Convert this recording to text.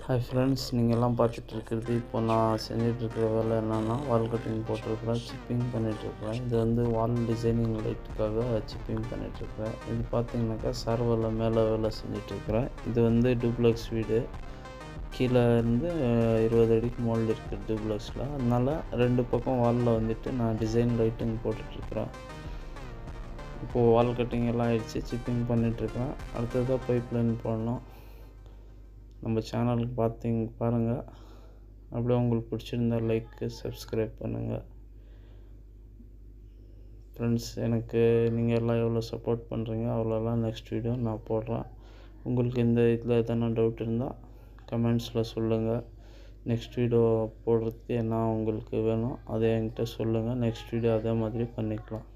Hi friends, நீங்கள் எல்லாம் பார்த்துட்ருக்கிறது இப்போ நான் செஞ்சிட்ருக்கிற வேலை என்னென்னா வால் கட்டிங் போட்டிருக்கிறேன், சிப்பிங் பண்ணிகிட்ருக்கிறேன். இது வந்து வால் டிசைனிங் லைட்டுக்காக சிப்பிங் பண்ணிகிட்ருக்கிறேன். இது பார்த்திங்கனாக்கா சர்வரில் மேலே வேலை செஞ்சிட்ருக்கிறேன். இது வந்து டூப்ளெக்ஸ் வீடு, கீழே இருந்து 20 அடிக்கு மோல்டு இருக்குது டூப்ளெக்ஸில். அதனால் 2 பக்கம் வாலில் வந்துட்டு நான் டிசைன் லைட்டிங் போட்டுட்ருக்கிறேன். இப்போது வால் கட்டிங் எல்லாம் ஆகிடுச்சு, சிப்பிங் பண்ணிகிட்ருக்கிறேன். அடுத்ததாக பைப் லைன் போடணும். நம்ம சேனலுக்கு பாருங்கள். அப்படியே உங்களுக்கு பிடிச்சிருந்தால் லைக்கு, சப்ஸ்கிரைப் பண்ணுங்கள். ஃப்ரெண்ட்ஸ், எனக்கு நீங்கள் எல்லாம் எவ்வளோ சப்போர்ட் பண்ணுறீங்க அவ்வளோலாம் நெக்ஸ்ட் வீடியோ நான் போடுறேன். உங்களுக்கு இந்த இதில் எதனா டவுட் இருந்தால் கமெண்ட்ஸில் சொல்லுங்கள். நெக்ஸ்ட் வீடியோ போடுறதுக்கு என்ன உங்களுக்கு வேணும் அதை என்கிட்ட சொல்லுங்கள். நெக்ஸ்ட் வீடியோ அதே மாதிரி பண்ணிக்கலாம்.